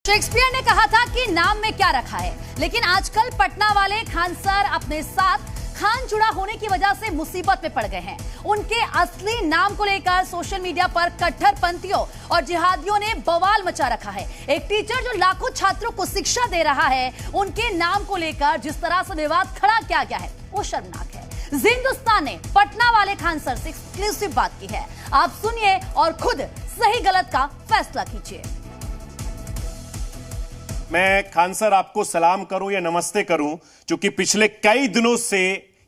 Shakespeare ने कहा था कि नाम में क्या रखा है, लेकिन आजकल पटना वाले खान सर अपने साथ खान जुड़ा होने की वजह से मुसीबत में पड़ गए हैं। उनके असली नाम को लेकर सोशल मीडिया पर कट्टरपंथियों और जिहादियों ने बवाल मचा रखा है। एक टीचर जो लाखों छात्रों को शिक्षा दे रहा है, उनके नाम को लेकर जिस तरह से विवाद खड़ा किया गया है वो शर्मनाक है। हिंदुस्तान ने पटना वाले खान सर से एक्सक्लूसिव बात की है। आप सुनिए और खुद सही गलत का फैसला कीजिए। मैं खान सर आपको सलाम करूं या नमस्ते करूं, क्योंकि पिछले कई दिनों से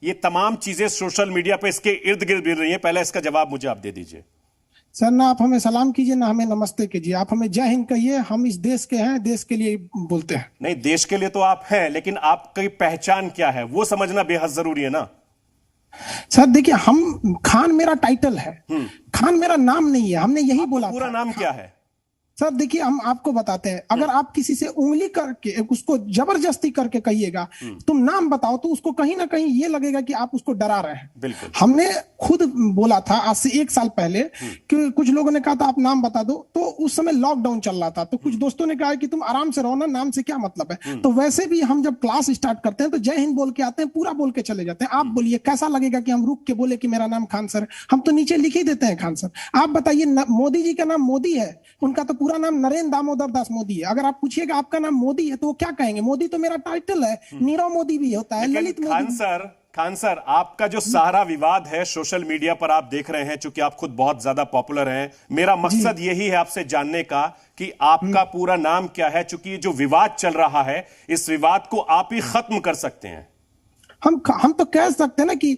ये तमाम चीजें सोशल मीडिया पे इसके इर्द गिर्द गिर रही हैं। पहले इसका जवाब मुझे आप दे दीजिए। सर, ना आप हमें सलाम कीजिए ना हमें नमस्ते कीजिए। आप हमें जय हिंद कहिए। हम इस देश के हैं, देश के लिए बोलते हैं। नहीं, देश के लिए तो आप हैं, लेकिन आपकी पहचान क्या है वो समझना बेहद जरूरी है ना। सर देखिए, हम खान मेरा टाइटल है, खान मेरा नाम नहीं है। हमने यही बोला। पूरा नाम क्या है? सर देखिए, हम आपको बताते हैं। अगर आप किसी से उंगली करके उसको जबरदस्ती करके कहिएगा तुम नाम बताओ, तो उसको कहीं ना कहीं ये लगेगा कि आप उसको डरा रहे हैं। बिल्कुल। हमने खुद बोला था आज से 1 साल पहले कि कुछ लोगों ने कहा था आप नाम बता दो, तो उस समय लॉकडाउन चल रहा था, तो कुछ दोस्तों ने कहा कि तुम आराम से रहो ना, नाम से क्या मतलब है। तो वैसे भी हम जब क्लास स्टार्ट करते हैं तो जय हिंद बोल के आते हैं, पूरा बोल के चले जाते हैं। आप बोलिए कैसा लगेगा कि हम रुक के बोले कि मेरा नाम खान सर। हम तो नीचे लिख ही देते हैं खान सर। आप बताइए, मोदी जी का नाम मोदी है, उनका तो पूरा नाम नरेंद्र दामोदर दास मोदी है। अगर आप पूछिएगा आपका नाम मोदी है तो वो क्या कहेंगे? मोदी तो मेरा टाइटल है। नीरव मोदी भी होता है, ललित मोदी। खान सर, आपका जो सारा विवाद है सोशल मीडिया पर आप देख रहे हैं, चूंकि आप खुद बहुत ज्यादा पॉपुलर हैं, मेरा मकसद यही है आपसे जानने का कि आपका पूरा नाम क्या है, चूंकि जो विवाद चल रहा है इस विवाद को आप ही खत्म कर सकते हैं। हम तो कह सकते हैं ना कि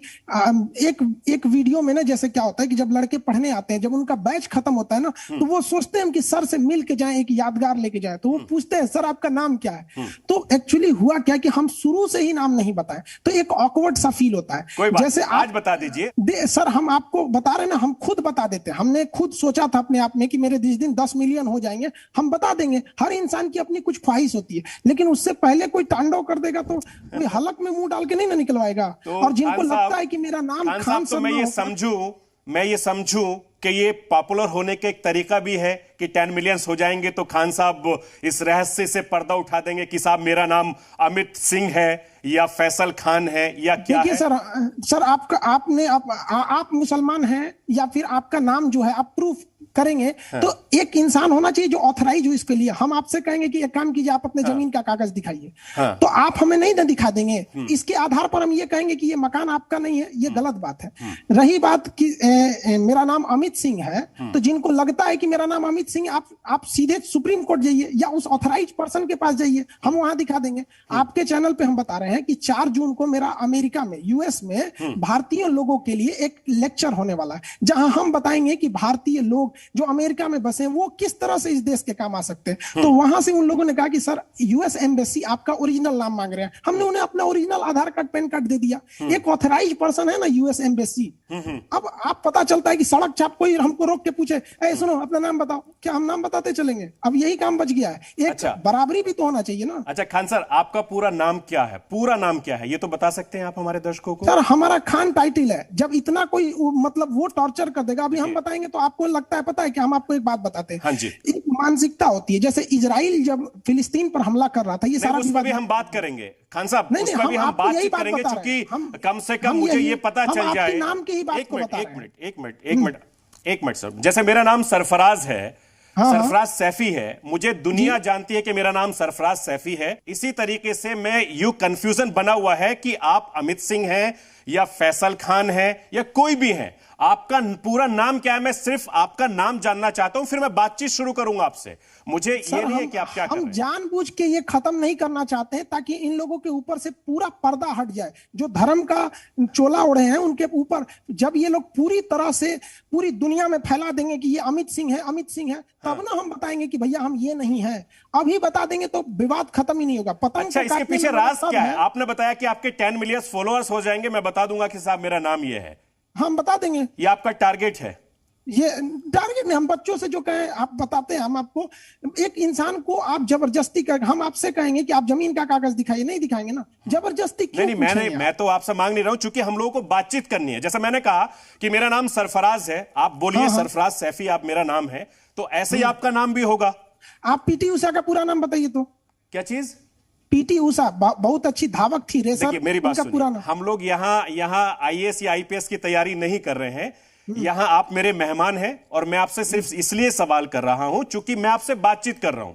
एक वीडियो में ना, जैसे क्या होता है कि जब लड़के पढ़ने आते हैं, जब उनका बैच खत्म होता है ना, तो वो सोचते हैं कि सर से मिल के जाएं, एक यादगार लेके जाए। तो वो पूछते हैं सर आपका नाम क्या है। तो एक्चुअली हुआ क्या कि हम शुरू से ही नाम नहीं बताए, तो एक ऑकवर्ड सा फील होता है। कोई बात जैसे आज बता दीजिए। सर हम आपको बता रहे हैं ना, हम खुद बता देते हैं। हमने खुद सोचा था अपने आप में कि मेरे जिस दिन 10 मिलियन हो जाएंगे हम बता देंगे। हर इंसान की अपनी कुछ ख्वाहिश होती है, लेकिन उससे पहले कोई तांडव कर देगा तो कोई हलक में मुंह डाल के नहीं ना निकलवाएगा। तो और जिनको लगता है कि मेरा नाम खान तो मैं ये समझूं कि ये पॉपुलर होने का एक तरीका भी है कि 10 मिलियंस हो जाएंगे तो खान साहब इस रहस्य से पर्दा उठा देंगे कि साहब मेरा नाम अमित सिंह है या फैसल खान है या क्या है? सर आप मुसलमान हैं या फिर आपका नाम जो है आप प्रूफ करेंगे। हाँ। तो एक इंसान होना चाहिए जो ऑथराइज हो इसके लिए। हम आपसे कहेंगे कि एक काम कीजिए, आप अपने जमीन का कागज दिखाइए। हाँ। तो आप हमें नहीं ना दिखा देंगे, इसके आधार पर हम ये कहेंगे कि ये मकान आपका नहीं है। ये गलत बात है। रही बात कि मेरा नाम अमित सिंह है, तो जिनको लगता है कि मेरा नाम अमित सिंह, आप सीधे सुप्रीम कोर्ट जाइए या उस ऑथराइज पर्सन के पास जाइए, हम वहां दिखा देंगे। आपके चैनल पे हम बता रहे हैं कि 4 जून को मेरा अमेरिका में, यूएस में भारतीय लोगों के लिए एक लेक्चर होने वाला है, जहां हम बताएंगे कि भारतीय लोग जो अमेरिका में बसे हैं वो किस तरह से इस देश के काम आ सकते हैं। तो वहां से उन लोगों ने कहा कि सर यूएस एम्बेसी आपका ओरिजिनल नाम मांग रहे हैं। हमने उन्हें अपना ओरिजिनल आधार कार्ड, पैन कार्ड दे दिया। एक ऑथराइज पर्सन है ना यूएस एम्बेसी। अब आप पता चलता है कि सड़क छाप कोई हमको रोक के पूछे, ए सुनो अपना नाम बताओ, क्या हम नाम बताते चलेंगे? अब यही काम बच गया है। एक बराबरी भी तो होना चाहिए ना। अच्छा खान सर, आपका पूरा नाम क्या है? पूरा नाम क्या है ये तो बता सकते हैं आप हमारे दर्शकों को? सर हमारा खान टाइटल है। जब इतना कोई मतलब वो टॉर्चर कर देगा, अभी हम बताएंगे तो आपको लगता है, पता है कि हम आपको एक बात बताते हैं। हाँ जी। एक मानसिकता होती है, जैसे इजराइल जब फिलिस्तीन पर हमला कर रहा था, ये सारा उस पर भी हम बात करेंगे खान साहब, उस पर भी हम बातचीत करेंगे, क्योंकि कम से कम मुझे ये पता चल जाए। नाम की ही बात को बता रहे हैं। एक मिनट सर, जैसे मेरा नाम सरफराज है, सरफराज सैफी है, मुझे दुनिया जानती है कि मेरा नाम सरफराज सैफी है। इसी तरीके से मैं यू कंफ्यूजन बना हुआ है कि आप अमित सिंह हैं या फैसल खान हैं या कोई भी हैं। आपका पूरा नाम क्या है? मैं सिर्फ आपका नाम जानना चाहता हूं, फिर मैं बातचीत शुरू करूंगा आपसे। मुझे ये नहीं है कि आप क्या कर रहे हैं। हम जानबूझ के ये खत्म नहीं करना चाहते हैं ताकि इन लोगों के ऊपर से पूरा पर्दा हट जाए। जो धर्म का चोला ओढ़े हैं उनके ऊपर जब ये लोग पूरी तरह से पूरी दुनिया में फैला देंगे कि ये अमित सिंह है, अमित सिंह है, तब ना हम बताएंगे कि भैया हम ये नहीं है। अभी बता देंगे तो विवाद खत्म ही नहीं होगा। पता अच्छा, इसके पीछे राज क्या है? आपने बताया कि आपके 10 मिलियन फॉलोअर्स हो जाएंगे, मैं बता दूंगा कि साहब मेरा नाम ये है। हम बता देंगे। ये आपका टारगेट है? ये टारगेट नहीं, हम बच्चों से जो कहें आप बताते हैं। हम आपको एक इंसान को आप जबरदस्ती कर, हम आपसे कहेंगे कि आप जमीन का कागज दिखाइए, नहीं दिखाएंगे ना। जबरदस्ती क्यों? नहीं, मैं तो आपसे मांग नहीं रहा हूं, चूंकि हम लोगों को बातचीत करनी है। जैसा मैंने कहा कि मेरा नाम सरफराज है, आप बोलिए सरफराज सैफी आप मेरा नाम है, तो ऐसे ही आपका नाम भी होगा। आप पीटी उषा का पूरा नाम बताइए तो। क्या चीज? पीटी उषा बहुत अच्छी धावक थी, रेसर। देखिए मेरी बात उनका पूरा सुनिए, नाम। हम लोग यहाँ आईएएस या आईपीएस की तैयारी नहीं कर रहे हैं। यहाँ आप मेरे मेहमान हैं और मैं आपसे सिर्फ इसलिए सवाल कर रहा हूं क्योंकि मैं आपसे बातचीत कर रहा हूं।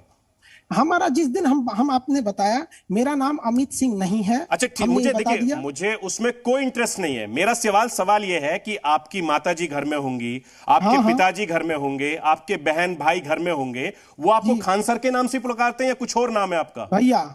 हमारा जिस दिन हम आपने बताया मेरा नाम अमित सिंह नहीं है। अच्छा ठीक, मुझे देखिए, मुझे उसमें कोई इंटरेस्ट नहीं है। मेरा सवाल यह है कि आपकी माताजी घर में होंगी, आपके पिताजी घर में होंगे, आपके बहन भाई घर में होंगे, वो आपको खान सर के नाम से पुकारते हैं या कुछ और नाम है आपका? भैया।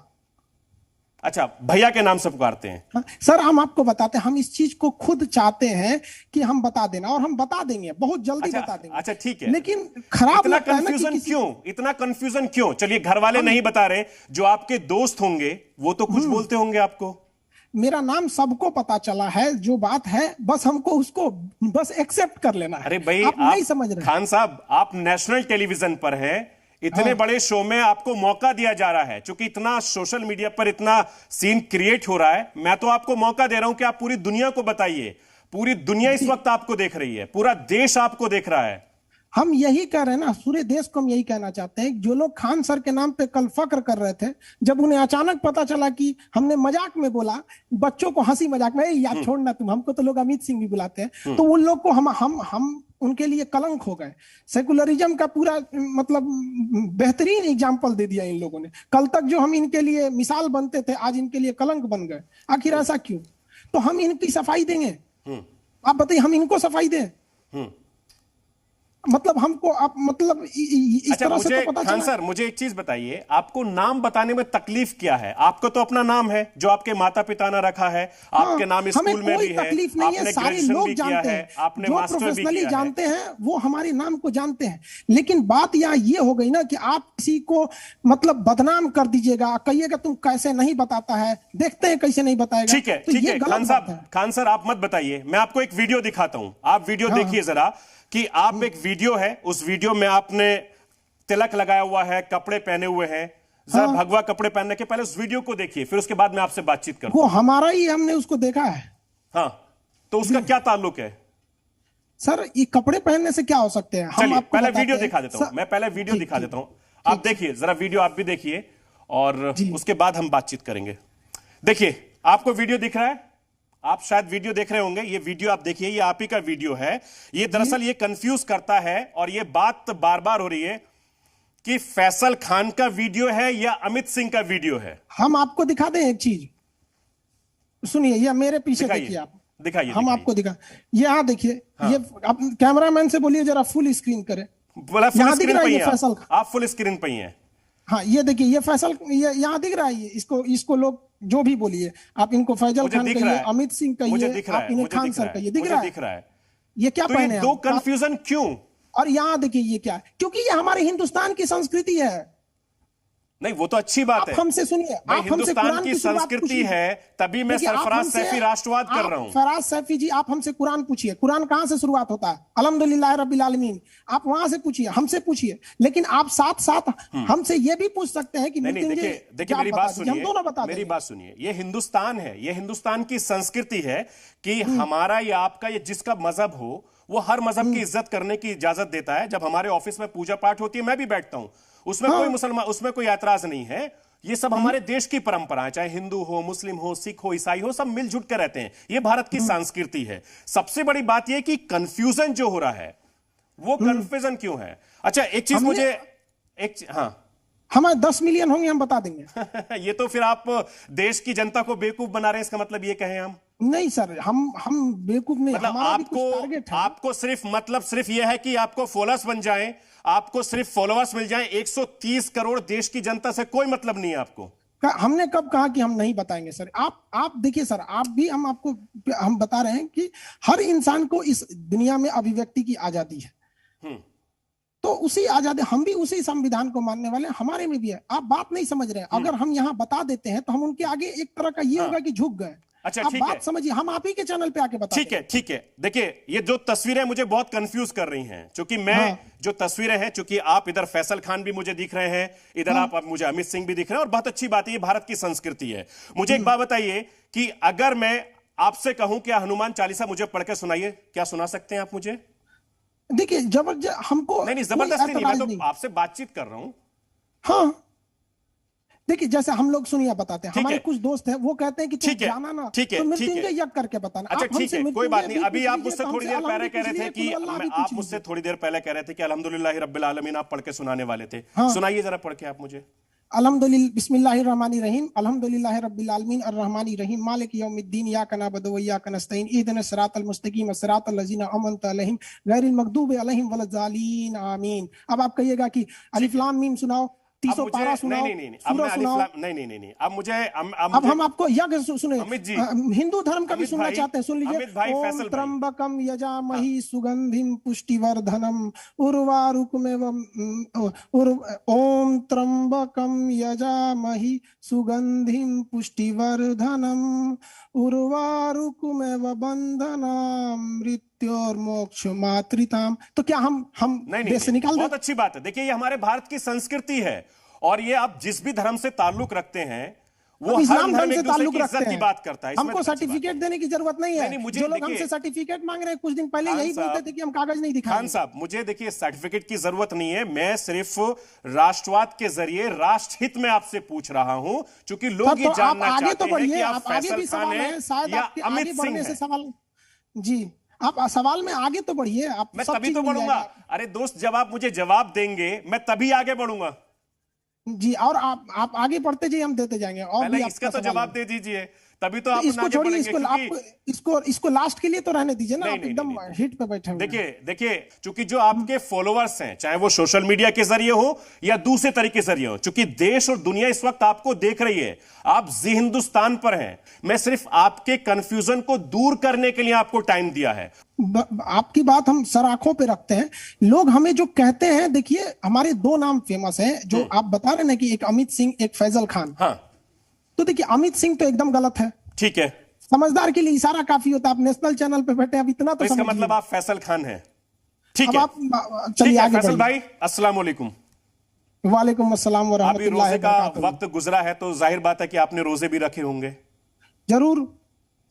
अच्छा, भैया के नाम से पुकारते हैं। सर हम आपको बताते हैं, हम इस चीज को खुद चाहते हैं कि हम बता देना, और हम बता देंगे, बहुत जल्दी बता देंगे। अच्छा ठीक है, लेकिन खराब इतना लगता है ना कंफ्यूजन कि क्यों? इतना कंफ्यूजन क्यों? चलिए घर वाले नहीं बता रहे, जो आपके दोस्त होंगे वो तो कुछ बोलते होंगे आपको। मेरा नाम सबको पता चला है, जो बात है बस हमको उसको बस एक्सेप्ट कर लेना है। अरे भाई आप नहीं समझ रहे खान साहब, आप नेशनल टेलीविजन पर हैं, इतने बड़े शो में आपको मौका दिया जा रहा है, क्योंकि इतना सोशल मीडिया पर इतना सीन क्रिएट हो रहा है। मैं तो आपको मौका दे रहा हूं कि आप पूरी दुनिया को बताइए। पूरी दुनिया इस वक्त आपको देख रही है, पूरा देश आपको देख रहा है। हम यही कह रहे हैं ना, पूरे देश को हम यही कहना चाहते हैं। जो लोग खान सर के नाम पे कल फक्र कर रहे थे, जब उन्हें अचानक पता चला कि हमने मजाक में बोला, बच्चों को हंसी मजाक में, याद छोड़ना तुम, हमको तो लोग अमित सिंह भी बुलाते हैं, तो उन लोग को हम उनके लिए कलंक हो गए। सेकुलरिज्म का पूरा मतलब बेहतरीन एग्जाम्पल दे दिया इन लोगों ने। कल तक जो हम इनके लिए मिसाल बनते थे, आज इनके लिए कलंक बन गए। आखिर ऐसा क्यों? तो हम इनकी सफाई देंगे। आप बताइए, हम इनको सफाई दें? मतलब हमको आप मतलब इस तरह से तो पता खान सर, मुझे एक चीज बताइए, आपको नाम बताने में तकलीफ क्या है? आपको तो अपना नाम है जो आपके माता पिता ने रखा है, आपके नाम स्कूल में भी है, तकलीफ नहीं है, सारे लोग जानते हैं, आपने जो प्रोफेशनली जानते हैं वो हमारे नाम को जानते हैं। लेकिन बात यहाँ ये हो गई ना कि आप किसी को मतलब बदनाम कर दीजिएगा, कहिएगा तुम कैसे नहीं बताता है, देखते हैं कैसे नहीं बताएगा। ठीक है, ठीक है खान सर आप मत बताइए, मैं आपको एक वीडियो दिखाता हूं, आप वीडियो देखिए जरा, कि आप एक वीडियो है, उस वीडियो में आपने तिलक लगाया हुआ है, कपड़े पहने हुए हैं। जरा भगवा कपड़े पहनने के पहले उस वीडियो को देखिए, फिर उसके बाद मैं आपसे बातचीत करूंगा। वो हमारा ही, हमने उसको देखा है। हाँ, तो उसका क्या ताल्लुक है? सर ये कपड़े पहनने से क्या हो सकते हैं? चलिए पहले वीडियो दिखा देता हूं, मैं पहले वीडियो दिखा देता हूं, आप देखिए जरा वीडियो, आप भी देखिए और उसके बाद हम बातचीत करेंगे। देखिए, आपको वीडियो दिख रहा है, आप शायद वीडियो देख रहे होंगे, ये वीडियो आप देखिए, ये आप ही का वीडियो है। ये दरअसल ये कंफ्यूज करता है और ये बात बार बार हो रही है कि फैसल खान का वीडियो है या अमित सिंह का वीडियो है। हम आपको दिखा दें एक चीज, सुनिए, ये मेरे पीछे देखिए, आप दिखाइए, हम आपको दिखा, ये यहाँ देखिए। ये आप कैमरामैन से बोलिए जरा फुल स्क्रीन करें। यहाँ दिख रहा है फैसल, आप फुल स्क्रीन पे ही हैं। हाँ ये देखिए, ये फैसल, ये यहाँ दिख रहा है। इसको लोग जो भी बोलिए, आप इनको फैजल खान कहिए, अमित सिंह कहिए, आप इन्हें खान सर कहिए, दिख रहा है। ये क्या पहने हैं? दो कंफ्यूजन क्यों? और यहाँ देखिए ये क्या है, क्योंकि ये हमारे हिंदुस्तान की संस्कृति है। नहीं, वो तो अच्छी बात है। हमसे सुनिए, आप हिंदुस्तान की संस्कृति है, तभी मैं सरफराज सैफी राष्ट्रवाद कर रहा हूं। फराज सैफी जी, आप हमसे कुरान पूछिए, कुरान कहां से शुरुआत होता है? अल्हम्दुलिल्लाह रब्बिल आलमीन। आप वहां से पूछिए, हमसे पूछिए। लेकिन आप साथ साथ हमसे यह भी पूछ सकते हैं कि देखिए मेरी बात सुनिए, मेरी बात सुनिए, ये हिंदुस्तान है, ये हिंदुस्तान की संस्कृति है कि हमारा या आपका, ये जिसका मजहब हो, वो हर मजहब की इज्जत करने की इजाजत देता है। जब हमारे ऑफिस में पूजा पाठ होती है, मैं भी बैठता हूं, उसमें कोई मुसलमान, उसमें कोई ऐतराज नहीं है। ये सब हमारे देश की परंपरा है, चाहे हिंदू हो, मुस्लिम हो, सिख हो, ईसाई हो, सब मिलजुल कर रहते हैं। ये भारत की संस्कृति है। सबसे बड़ी बात यह कि कंफ्यूजन जो हो रहा है, वो कंफ्यूजन क्यों है? अच्छा एक चीज मुझे हाँ, हमारे 10 मिलियन होंगे, हम बता देंगे। ये तो फिर आप देश की जनता को बेवकूफ बना रहे हैं, इसका मतलब ये कहें हम? नहीं सर, हम बेवकूफ नहीं, मतलब आपको सिर्फ यह है कि आपको फॉलोअर्स बन जाएं, आपको सिर्फ फॉलोअर्स मिल जाएं। 130 करोड़ देश की जनता से कोई मतलब नहीं है आपको। हमने कब कहा कि हम नहीं बताएंगे सर? आप देखिए सर, आप भी, हम बता रहे हैं कि हर इंसान को इस दुनिया में अभिव्यक्ति की आजादी है। तो उसी आजादी, हम भी उसी संविधान को मानने वाले हैं, हमारे में भी है। आप बात नहीं समझ रहे हैं। अगर हम यहाँ बता देते हैं तो हम उनके आगे एक तरह का ये होगा कि झुक गए। अच्छा आप बात समझिए, हम आप ही के चैनल पे आके बता। ठीक है। देखिए, ये जो तस्वीरें मुझे बहुत कंफ्यूज कर रही हैं, क्योंकि मैं जो तस्वीरें हैं, क्योंकि आप इधर फैसल खान भी मुझे दिख रहे हैं, इधर आप मुझे अमित सिंह भी दिख रहे हैं, और बहुत अच्छी बात है, ये भारत की संस्कृति है। मुझे एक बात बताइए कि अगर मैं आपसे कहूं कि हनुमान चालीसा मुझे पढ़ के सुनाइए, क्या सुना सकते हैं आप मुझे? देखिए, जबरदस्त हमको नहीं, जबरदस्ती नहीं, मैं तो आपसे बातचीत कर रहा हूं। हाँ, देखिए जैसे हम लोग सुनिए बताते हैं, ठीक हमारे है। कुछ दोस्त हैं वो कहते हैं कि तुम ठीक है, जाना ना ठीक है, तो ठीक है। मृत्युंजय यज्ञ करके बताना। अच्छा आप ठीक हमसे है, कोई मृत्युंजय बात नहीं। भी अभी पूछ आप लीजिए, मुझसे तो थोड़ी हमसे देर पहले कह रहे थे अलहम्दुलिल्लाह कि कुल अल्लाह भी आप पूछ मुझसे लीजिए। थोड़ी देर पहले कह रहे थे कि अल्हम्दुलिल्लाह रब्बिल आलमीन आप पढ़ के सुनाने वाले थे। हाँ। सुनाइए जरा पढ़ के आप मुझे। अल्हम्दुलिल्लाह बिस्मिल्लाहिर्रहमानिर्रहीम अल्हम्दुलिल्लाहि रब्बिल आलमीन अर्रहमानिर रहीम मालिक यौमिद्दीन इय्याका नअबुदु व इय्याका नस्तईन इहदिनस सिरातल मुस्तकीम सिरातल लज़ीना अनअमता अलैहिम गैरिल मग़दूबि अलैहिम वलज़ालीन आमीन। अब आप कहिएगा कि अलिफ लाम मीम सुनाओ, अब तीसों मुझे पारा सुनाओ, नहीं, अब सूरह मैं अलिफ सुनाओ। लाम नहीं, अब मुझे अब हम आपको यज्ञ सुने, अमित जी, हिंदू धर्म का भी अमित सुनना भाई, चाहते हैं, सुन लीजिए। अमित भाई, ओम फैसल भाई। त्र्यंबकम यजामहि सुगंधिम पुष्टिवर्धनम उर्वारुकमेव ओम त्र्यंबकम यजामहि सुगंधिम पुष्टिवर्धनम उर्वारुकमेव बंधनाम मृत्योर्मोक्ष मातृताम। तो क्या हम नहीं देश से निकाल दें? बहुत अच्छी बात है। देखिए ये हमारे भारत की संस्कृति है और ये आप जिस भी धर्म से ताल्लुक रखते हैं वो हर इस्लाम धर्म धर्म एक से दूसरे ताल्लुक की रखते इज्जत की हैं। बात करता है। इसमें हमको तो अच्छी बात सर्टिफिकेट देने की जरूरत नहीं है। नहीं, मुझे जो लोग देखिए- हमसे सर्टिफिकेट मांग रहे हैं कुछ दिन पहले खान यही साहब- बोलते थे कि हम कागज नहीं खान दिखाएंगे। साहब मुझे देखिए सर्टिफिकेट की जरूरत नहीं है। मैं सिर्फ राष्ट्रवाद के जरिए राष्ट्रहित में आपसे पूछ रहा हूं, क्योंकि लोग सर, ये तो आप जानना आगे चाहते तो हैं बढ़िए, कि आप आप आगे फैसल भी खान सवाल है, हैं शायद या आपके अमित आगे सिंह बढ़ने से हैं। सवाल। जी, आप सवाल में आगे तो बढ़िए, आप मैं सब तभी चीज तो मिल बढ़ूंगा। जाएगा। अरे दोस्त जब आप मुझे जवाब देंगे मैं तभी आगे बढ़ूंगा। जी, और आप आगे बढ़ते जाइए, हम देते जाएंगे। और पहले भी इसका आपका तो सवाल जवाब है। दे दीजिए, तभी तो तो आप इसको आगे छोड़िए, बढ़ेंगे। इसको आप क्योंकि इसको लास्ट के लिए तो रहने दीजिए ना। नहीं, आप नहीं, एकदम नहीं, हिट पे बैठे हुए हैं। देखिए चूंकि जो आपके फॉलोअर्स हैं, चाहे वो सोशल मीडिया के जरिए हो या दूसरे तरीके से जरिए हो, चूंकि देश और दुनिया इस वक्त आपको देख रही है, आप जी हिंदुस्तान पर हैं। मैं सिर्फ आपके कंफ्यूजन को दूर करने के लिए आपको टाइम दिया है। आपकी बात हम सराखों पे रखते हैं। लोग हमें जो कहते हैं, देखिए हमारे दो नाम फेमस हैं जो आप बता रहे हैं कि एक अमित सिंह, एक फैजल खान। हाँ, तो देखिए अमित सिंह तो एकदम गलत है। ठीक है, समझदार के लिए इशारा काफी होता है। आप नेशनल चैनल पे बैठे, अब इतना तो तो इसका समझिए। मतलब आप फैसल खान हैं। ठीक अब है, आप ठीक चलिए है आगे फैसल बढ़िए। भाई, अस्सलाम वालेकुम। वालेकुम अस्सलाम व अभी रहमतुल्लाहि रोजे व का बरकातहू। वक्त गुजरा है तो जाहिर बात है कि आपने रोजे भी रखे होंगे। जरूर।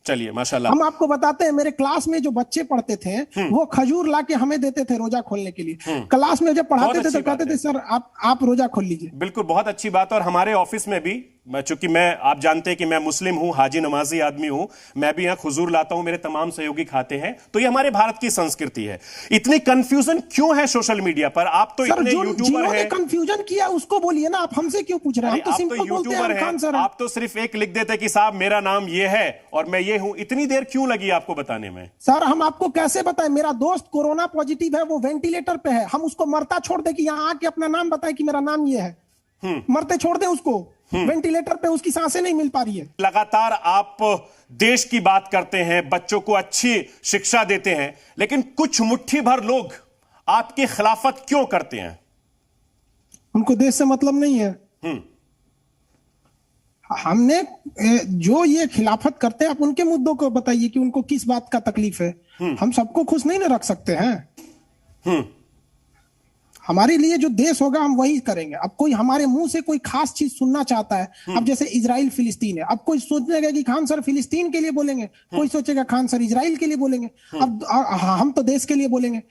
चलिए माशाल्लाह। हम आपको बताते हैं, मेरे क्लास में जो बच्चे पढ़ते थे वो खजूर ला के हमें देते थे रोजा खोलने के लिए। क्लास में जब पढ़ाते बहुत थे तो अच्छी बात कहते है। थे सर आप रोजा खोल लीजिए। बिल्कुल, बहुत अच्छी बात। और हमारे ऑफिस में भी, चूंकि मैं, आप जानते हैं कि मैं मुस्लिम हूं, हाजी नमाजी आदमी हूं, मैं भी यहां खुजूर लाता हूं, मेरे तमाम सहयोगी खाते हैं। तो ये हमारे भारत की संस्कृति है। इतनी कंफ्यूजन क्यों है सोशल मीडिया पर? आप तो सर इतने जो यूट्यूबर जिन्होंने हैं। कंफ्यूजन किया उसको बोलिए ना, आप हमसे क्यों पूछ रहे हैं? हम तो आप तो सिंपल बोलते यूट्यूबर हैं, खान सर हैं, हैं। आप तो सिर्फ एक लिख देते कि साहब मेरा नाम ये है और मैं ये हूं। इतनी देर क्यों लगी आपको बताने में? सर हम आपको कैसे बताएं? मेरा दोस्त कोरोना पॉजिटिव है, वो वेंटिलेटर पे है। हम उसको मरता छोड़ दे कि यहाँ आके अपना नाम बताए कि मेरा नाम ये है? मरते छोड़ दे उसको। वेंटिलेटर पे उसकी सांसें नहीं मिल पा रही है। लगातार आप देश की बात करते हैं, बच्चों को अच्छी शिक्षा देते हैं, लेकिन कुछ मुट्ठी भर लोग आपकी खिलाफत क्यों करते हैं? उनको देश से मतलब नहीं है। हमने जो ये खिलाफत करते हैं, आप उनके मुद्दों को बताइए कि उनको किस बात का तकलीफ है। हम सबको खुश नहीं ना रख सकते हैं। हमारे लिए जो देश होगा हम वही करेंगे। अब कोई हमारे मुंह से कोई खास चीज सुनना चाहता है, अब जैसे इजराइल फिलिस्तीन है, अब कोई सोचेगा कि खान सर फिलिस्तीन के लिए बोलेंगे, कोई सोचेगा खान सर इजराइल के लिए बोलेंगे। अब हम तो देश के लिए बोलेंगे।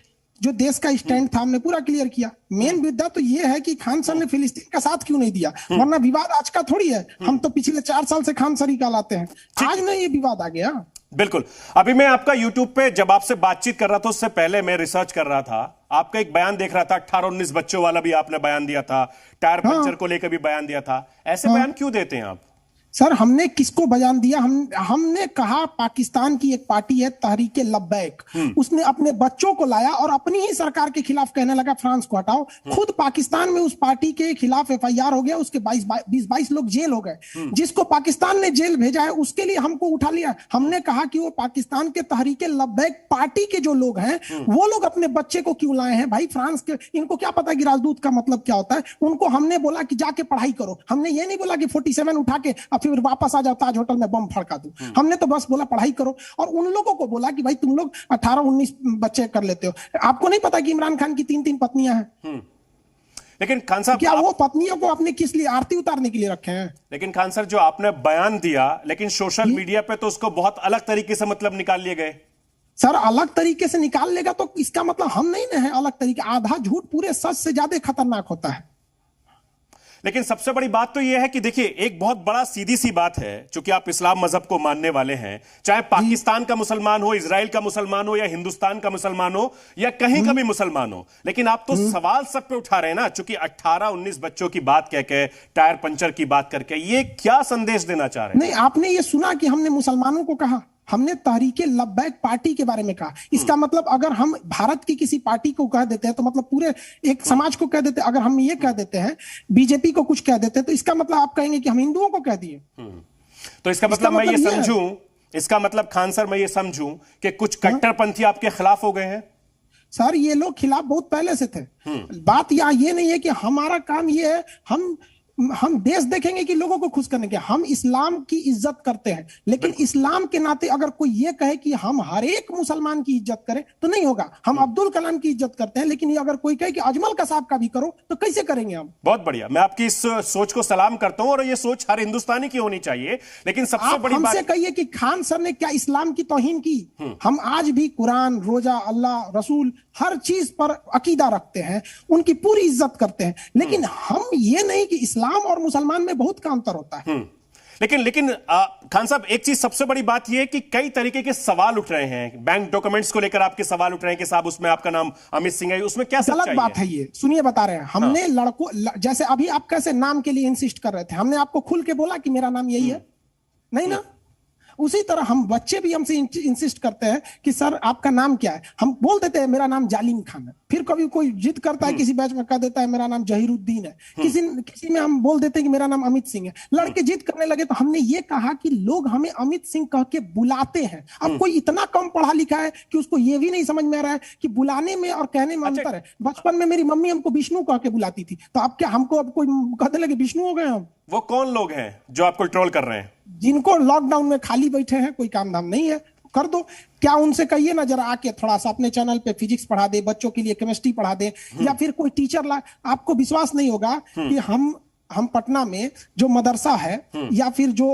जो देश का स्टैंड था हमने पूरा क्लियर किया। मेन मुद्दा तो ये है कि खान सर ने फिलिस्तीन का साथ क्यों नहीं दिया, वरना विवाद आज का थोड़ी है। हम तो पिछले 4 साल से खान सर ही कहलाते हैं, आज में ये विवाद आ गया। बिल्कुल। अभी मैं आपका यूट्यूब पे जब आपसे बातचीत कर रहा था, उससे पहले मैं रिसर्च कर रहा था, आपका एक बयान देख रहा था, 18-19 बच्चों वाला भी आपने बयान दिया था, टायर पंचर को लेकर भी बयान दिया था। ऐसे बयान क्यों देते हैं आप? सर हमने किसको बयान दिया? हमने कहा पाकिस्तान की एक पार्टी है तहरीके लब्बैक, उसने अपने बच्चों को लाया और अपनी ही सरकार के खिलाफ कहने लगा फ्रांस को हटाओ। खुद पाकिस्तान में उस पार्टी के खिलाफ FIR हो गया, उसके 20-22 लोग जेल हो गए। जिसको पाकिस्तान ने जेल भेजा है उसके लिए हमको उठा लिया। हमने कहा कि वो पाकिस्तान के तहरीके लब्बैक पार्टी के जो लोग हैं वो लोग अपने बच्चे को क्यों लाए हैं? भाई फ्रांस के, इनको क्या पता कि राजदूत का मतलब क्या होता है? उनको हमने बोला कि जाके पढ़ाई करो। हमने ये नहीं बोला कि 47 उठा के फिर वापस आ जाओ ताज होटल में बम फड़का दो। हमने तो बस बोला पढ़ाई करो। और उन लोगों को बोला कि भाई तुम लोग 18-19 बच्चे कर लेते हो। आपको नहीं पता कि इमरान खान की 3-3 पत्नियां हैं? लेकिन खान साहब, क्या वो पत्नियों को अपने किस लिए आरती उतारने के लिए रखे हैं? लेकिन खान सर, जो आपने बयान दिया, लेकिन सोशल मीडिया पे तो उसको बहुत अलग तरीके से मतलब निकाल लिए गए। सर अलग तरीके से निकाल लेगा तो इसका मतलब हम नहीं ना है अलग तरीके। आधा झूठ पूरे सच से ज्यादा खतरनाक होता है। लेकिन सबसे बड़ी बात तो यह है कि देखिए, एक बहुत बड़ा सीधी सी बात है, चूंकि आप इस्लाम मजहब को मानने वाले हैं, चाहे पाकिस्तान का मुसलमान हो, इजराइल का मुसलमान हो, या हिंदुस्तान का मुसलमान हो, या कहीं का भी मुसलमान हो, लेकिन आप तो सवाल सब पे उठा रहे हैं ना, चूंकि 18-19 बच्चों की बात कह के, टायर पंचर की बात करके, ये क्या संदेश देना चाह रहे हैं? नहीं, आपने ये सुना कि हमने मुसलमानों को कहा? हमने तहरीके लब्बैक पार्टी के बारे में कहा। इसका मतलब अगर हम भारत की किसी पार्टी को कह देते हैं तो मतलब पूरे एक समाज को कह देते हैं। अगर हम ये कह देते हैं, बीजेपी को कुछ कह देते हैं, तो इसका मतलब आप कहेंगे कि हम हिंदुओं को कह दिए। तो इसका मतलब मैं ये समझूं, इसका मतलब खान सर मैं ये समझूं कि कुछ कट्टरपंथी आपके खिलाफ हो गए हैं? सर, ये लोग खिलाफ बहुत पहले से थे। बात यहाँ ये नहीं है कि हमारा काम ये है हम देश देखेंगे कि लोगों को खुश करने के। हम इस्लाम की इज्जत करते हैं, लेकिन इस्लाम के नाते अगर कोई ये कहे कि हम हर एक मुसलमान की इज्जत करें तो नहीं होगा। हम अब्दुल कलाम की इज्जत करते हैं, लेकिन ये अगर कोई कहे कि अजमल कसाब का भी करो तो कैसे करेंगे हम? बहुत बढ़िया, मैं आपकी इस सोच को सलाम करता हूं, और ये सोच हर हिंदुस्तानी की होनी चाहिए। लेकिन सबसे बड़ी बात हमसे कहिए कि खान सर ने क्या इस्लाम की तौहीन की? हम आज भी कुरान, रोजा, अल्लाह, रसूल, हर चीज पर अकीदा रखते हैं, उनकी पूरी इज्जत करते हैं, लेकिन हम ये नहीं कि इस्लाम और मुसलमान में बहुत का अंतर होता है। लेकिन खान साहब, एक चीज सबसे बड़ी बात यह है कि कई तरीके के सवाल उठ रहे हैं। बैंक डॉक्यूमेंट्स को लेकर आपके सवाल उठ रहे हैं कि साहब उसमें आपका नाम अमित सिंह है, उसमें क्या गलत बात है ये। सुनिए, बता रहे हैं हमने लड़कों, जैसे अभी आप कैसे नाम के लिए इंसिस्ट कर रहे थे, हमने आपको खुल के बोला कि मेरा नाम यही है? नहीं ना। उसी तरह हम बच्चे भी हमसे इंसिस्ट करते हैं कि सर आपका नाम क्या है? हम बोल देते हैं मेरा नाम जालिम खान है। फिर कभी कोई जिद करता है, किसी बैच में कह देता है मेरा नाम जहीरुद्दीन है, किसी में हम बोल देते हैं कि मेरा नाम अमित सिंह है। लड़के जिद करने लगे तो हमने ये कहा कि लोग हमें अमित सिंह कह के बुलाते हैं। अब कोई इतना कम पढ़ा लिखा है कि उसको ये भी नहीं समझ में आ रहा है कि बुलाने में और कहने में अंतर है। बचपन में मेरी मम्मी हमको विष्णु कह के बुलाती थी, तो अब क्या हमको अब कोई कहने लगे विष्णु हो गए हम? वो कौन लोग हैं जो आपको ट्रोल कर रहे हैं? जिनको लॉकडाउन में खाली बैठे हैं, कोई काम धाम नहीं है, कर दो। क्या उनसे कहिए ना जरा आके थोड़ा सा अपने चैनल पे फिजिक्स पढ़ा दे, बच्चों के लिए केमिस्ट्री पढ़ा दे, या फिर कोई टीचर ला। आपको विश्वास नहीं होगा कि हम पटना में जो मदरसा है या फिर जो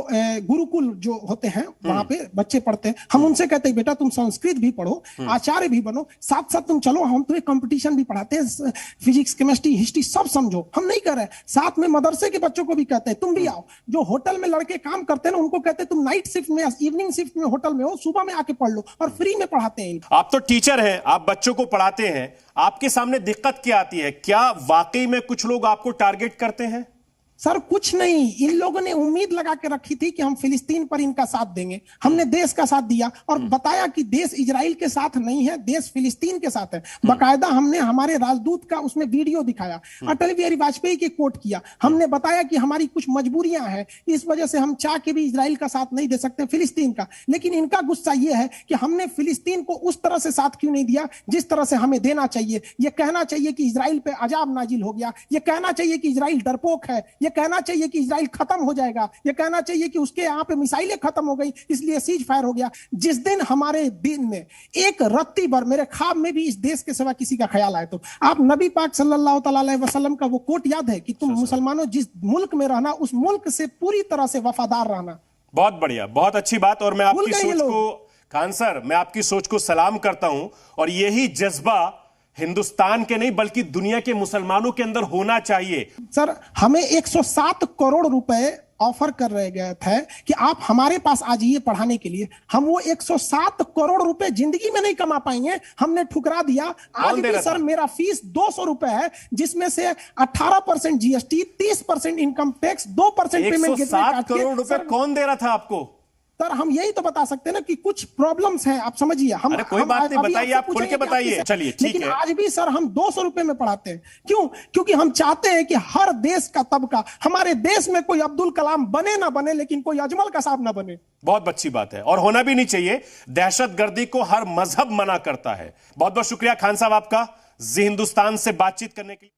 गुरुकुल जो होते हैं वहां पे बच्चे पढ़ते हैं, हम उनसे कहते हैं बेटा तुम संस्कृत भी पढ़ो, आचार्य भी बनो, साथ साथ तुम चलो, हम तुम्हें कंपटीशन भी पढ़ाते हैं, फिजिक्स, केमिस्ट्री, हिस्ट्री सब समझो। हम नहीं कर रहे। साथ में मदरसे के बच्चों को भी कहते हैं तुम भी आओ। जो होटल में लड़के काम करते हैं ना, उनको कहते हैं तुम नाइट शिफ्ट में, इवनिंग शिफ्ट में होटल में हो, सुबह में आके पढ़ लो, और फ्री में पढ़ाते हैं। आप तो टीचर हैं, आप बच्चों को पढ़ाते हैं, आपके सामने दिक्कत क्या आती है? क्या वाकई में कुछ लोग आपको टारगेट करते हैं? सर कुछ नहीं, इन लोगों ने उम्मीद लगा के रखी थी कि हम फिलिस्तीन पर इनका साथ देंगे। हमने देश का साथ दिया और बताया कि देश इजराइल के साथ नहीं है, देश फिलिस्तीन के साथ है। बकायदा हमने हमारे राजदूत का उसमें वीडियो दिखाया, अटल बिहारी वाजपेयी की कोट किया। हमने बताया कि हमारी कुछ मजबूरियां हैं, इस वजह से हम चाह के भी इजराइल का साथ नहीं दे सकते, फिलिस्तीन का। लेकिन इनका गुस्सा यह है कि हमने फिलिस्तीन को उस तरह से साथ क्यों नहीं दिया जिस तरह से हमें देना चाहिए। यह कहना चाहिए कि इजराइल पे अजाब नाजिल हो गया, यह कहना चाहिए कि इजराइल डरपोक है, ये कहना चाहिए कि इजराइल खत्म हो जाएगा, ये कहना चाहिए कि उसके यहां पे मिसाइलें खत्म हो गई इसलिए सीज फायर हो गया। जिस दिन हमारे दिन में एक रत्ती भर मेरे ख्वाब में भी इस देश के सिवा किसी का ख्याल आए तो आप नबी पाक सल्लल्लाहु अलैहि वसल्लम का वो कोट याद है कि तुम मुसलमानों जिस मुल्क में रहना उस मुल्क से पूरी तरह से वफादार रहना। बहुत बढ़िया, बहुत अच्छी बात। और मैं आपकी सोच को, खान सर, मैं आपकी सोच को सलाम करता हूं, और यही जज्बा हिंदुस्तान के नहीं बल्कि दुनिया के मुसलमानों के अंदर होना चाहिए। सर हमें 107 करोड़ रुपए ऑफर कर रहे गए थे कि आप हमारे पास आ जाइए पढ़ाने के लिए। हम वो 107 करोड़ रुपए जिंदगी में नहीं कमा पाएंगे, हमने ठुकरा दिया। आज भी सर मेरा फीस 200 रुपए है, जिसमें से 18% GST, 30% income tax, 2% payment. 107 crore रुपए कौन दे रहा था आपको? सर हम यही तो बता सकते हैं ना कि कुछ प्रॉब्लम्स हैं, आप समझिए। अरे कोई बात नहीं, बताइए, आप खुल के बताइए। चलिए ठीक है। लेकिन आज भी सर हम 200 रुपए में पढ़ाते हैं। क्यों? क्योंकि हम चाहते हैं कि हर देश का तबका, हमारे देश में कोई अब्दुल कलाम बने ना बने, लेकिन कोई अजमल कसाब ना बने। बहुत अच्छी बात है, और होना भी नहीं चाहिए। दहशतगर्दी को हर मजहब मना करता है। बहुत बहुत शुक्रिया खान साहब आपका जी हिंदुस्तान से बातचीत करने के लिए।